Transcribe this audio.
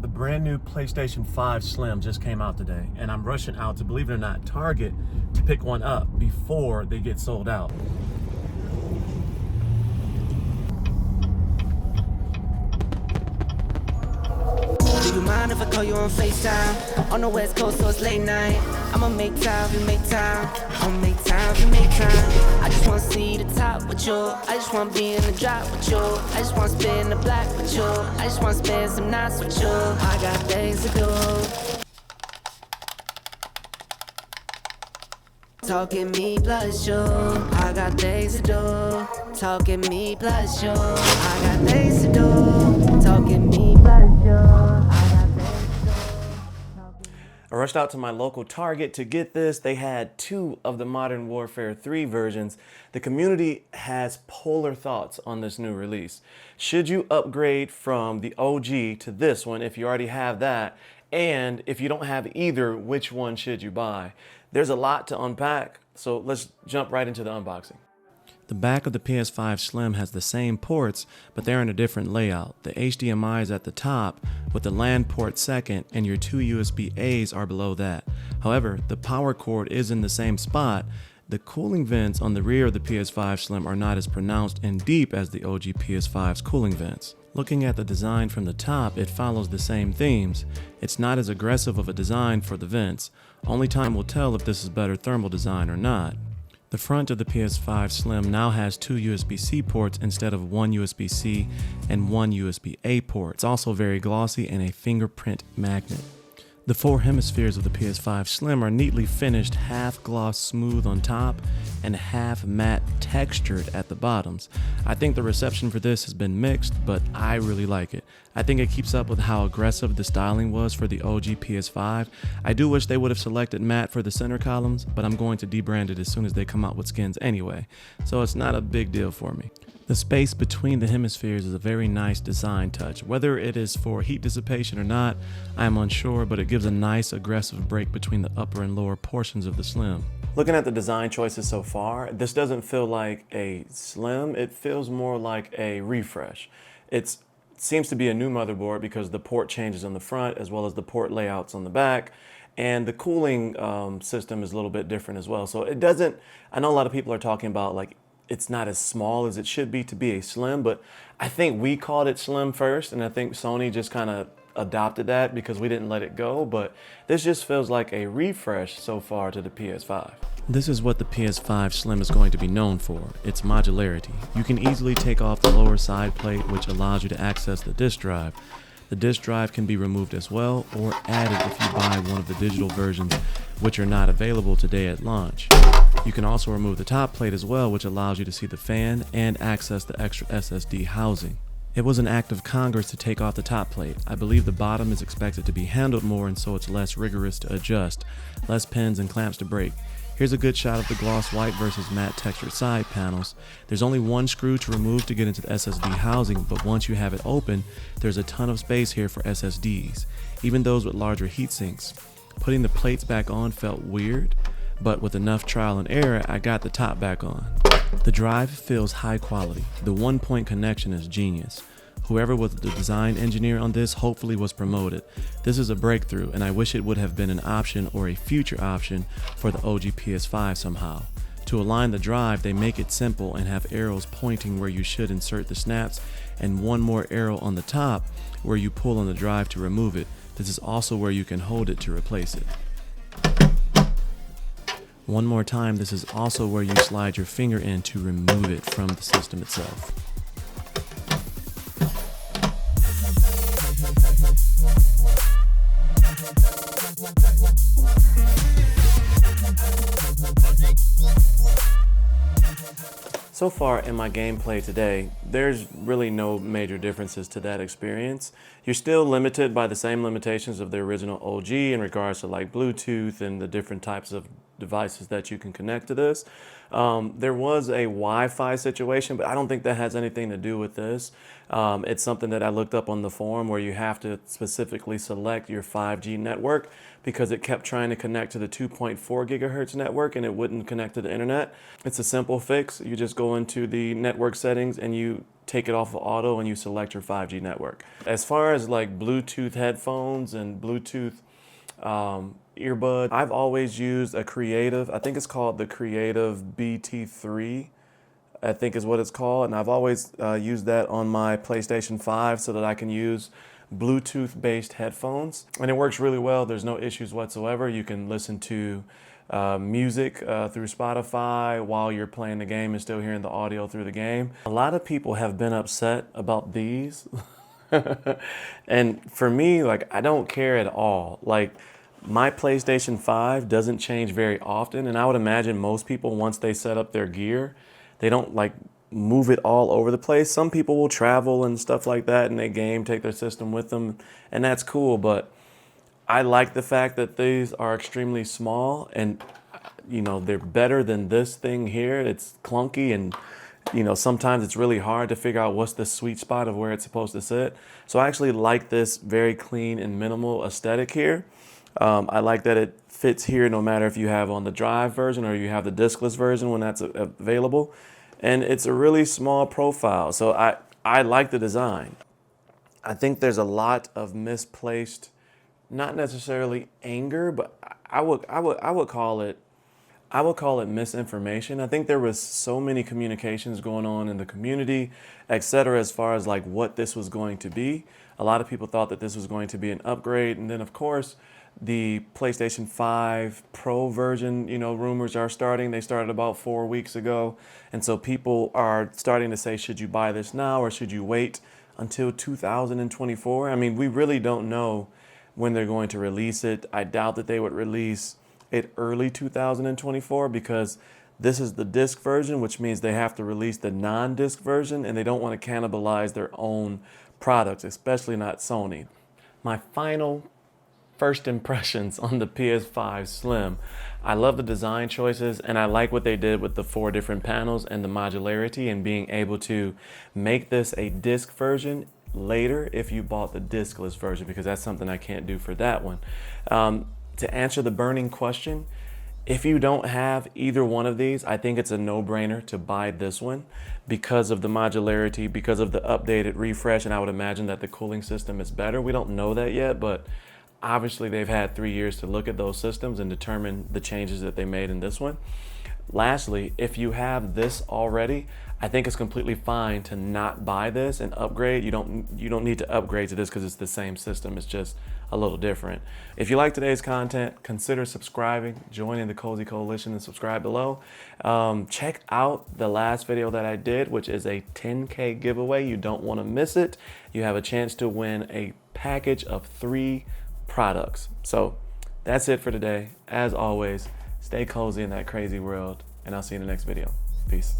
The brand new PlayStation 5 Slim just came out today, and I'm rushing out to, believe it or not, Target to pick one up before they get sold out. Do you mind if I call you on FaceTime? On the West Coast, so it's late night. I'ma make time, you make time. I'ma make time, you make time. I just wanna see the top with you. I just wanna be in the drop with you. I just wanna spin the block with you. I just wanna spend some nights with you. I got things to do. Talking me plus you. I got things to do. Talking me plus you. I got things to do. Talking me plus you. I rushed out to my local Target to get this. They had 2 of the Modern Warfare 3 versions. The community has polar thoughts on this new release. Should you upgrade from the OG to this one if you already have that? And if you don't have either, which one should you buy? There's a lot to unpack, so let's jump right into the unboxing. The back of the PS5 Slim has the same ports, but they're in a different layout. The HDMI is at the top, with the LAN port second, and your 2 USB-A's are below that. However, the power cord is in the same spot. The cooling vents on the rear of the PS5 Slim are not as pronounced and deep as the OG PS5's cooling vents. Looking at the design from the top, it follows the same themes. It's not as aggressive of a design for the vents. Only time will tell if this is better thermal design or not. The front of the PS5 Slim now has 2 USB-C ports instead of 1 USB-C and 1 USB-A port. It's also very glossy and a fingerprint magnet. The 4 hemispheres of the PS5 Slim are neatly finished, half gloss smooth on top and half matte textured at the bottoms. I think the reception for this has been mixed, but I really like it. I think it keeps up with how aggressive the styling was for the OG PS5. I do wish they would have selected matte for the center columns, but I'm going to debrand it as soon as they come out with skins anyway, so it's not a big deal for me. The space between the hemispheres is a very nice design touch. Whether it is for heat dissipation or not, I am unsure, but it gives a nice aggressive break between the upper and lower portions of the Slim. Looking at the design choices so far, this doesn't feel like a Slim, it feels more like a refresh. It seems to be a new motherboard because the port changes on the front as well as the port layouts on the back. And the cooling system is a little bit different as well. So it doesn't, I know a lot of people are talking about like it's not as small as it should be to be a Slim, but I think we called it Slim first, and I think Sony just kind of adopted that because we didn't let it go, but this just feels like a refresh so far to the PS5. This is what the PS5 Slim is going to be known for, its modularity. You can easily take off the lower side plate, which allows you to access the disk drive. The disk drive can be removed as well or added if you buy one of the digital versions, which are not available today at launch. You can also remove the top plate as well, which allows you to see the fan and access the extra SSD housing. It was an act of Congress to take off the top plate. I believe the bottom is expected to be handled more, and so it's less rigorous to adjust, less pins and clamps to break. Here's a good shot of the gloss white versus matte textured side panels. There's only one screw to remove to get into the SSD housing, but once you have it open, there's a ton of space here for SSDs, even those with larger heat sinks. Putting the plates back on felt weird, but with enough trial and error, I got the top back on. The drive feels high quality. The 1-point connection is genius. Whoever was the design engineer on this hopefully was promoted. This is a breakthrough, and I wish it would have been an option or a future option for the OG PS5 somehow. To align the drive, they make it simple and have arrows pointing where you should insert the snaps, and one more arrow on the top where you pull on the drive to remove it. This is also where you can hold it to replace it. One more time, this is also where you slide your finger in to remove it from the system itself. So far in my gameplay today, there's really no major differences to that experience. You're still limited by the same limitations of the original OG in regards to like Bluetooth and the different types of devices that you can connect to this. There was a Wi-Fi situation, but I don't think that has anything to do with this. It's something that I looked up on the forum where you have to specifically select your 5G network because it kept trying to connect to the 2.4 gigahertz network and it wouldn't connect to the internet. It's a simple fix. You just go into the network settings and you take it off of auto and you select your 5G network. As far as like Bluetooth headphones and Bluetooth earbud, I've always used a Creative, I think it's called the Creative BT3, I think is what it's called. And I've always used that on my PlayStation 5 so that I can use Bluetooth-based headphones. And it works really well. There's no issues whatsoever. You can listen to music through Spotify while you're playing the game and still hearing the audio through the game. A lot of people have been upset about these. And for me, like, I don't care at all. Like, my PlayStation 5 doesn't change very often, and I would imagine most people, once they set up their gear, they don't like move it all over the place. Some people will travel and stuff like that, and they take their system with them, and that's cool. But I like the fact that these are extremely small, and you know, they're better than this thing here. It's clunky, and you know, sometimes it's really hard to figure out what's the sweet spot of where it's supposed to sit. So I actually like this very clean and minimal aesthetic here. I like that it fits here no matter if you have on the drive version or you have the discless version when that's available. And it's a really small profile. So I like the design. I think there's a lot of misplaced, not necessarily anger, but I would call it misinformation. I think there was so many communications going on in the community, etc., as far as like what this was going to be. A lot of people thought that this was going to be an upgrade, and then of course the PlayStation 5 Pro version, you know, rumors are starting. They started about 4 weeks ago, and so people are starting to say, should you buy this now or should you wait until 2024? I mean, we really don't know when they're going to release it. I doubt that they would release it early 2024 because this is the disc version, which means they have to release the non-disc version, and they don't want to cannibalize their own products, especially not Sony. My final first impressions on the PS5 Slim. I love the design choices, and I like what they did with the 4 different panels and the modularity and being able to make this a disc version later if you bought the discless version, because that's something I can't do for that one. To answer the burning question, if you don't have either one of these, I think it's a no-brainer to buy this one because of the modularity, because of the updated refresh, and I would imagine that the cooling system is better. We don't know that yet, but obviously they've had 3 years to look at those systems and determine the changes that they made in this one. Lastly, if you have this already, I think it's completely fine to not buy this and upgrade. You don't need to upgrade to this because it's the same system. It's just a little different. If you like today's content, consider subscribing, joining the Cozy Coalition, and subscribe below. Check out the last video that I did, which is a 10K giveaway. You don't want to miss it. You have a chance to win a package of 3 products. So that's it for today. As always, stay cozy in that crazy world, and I'll see you in the next video. Peace.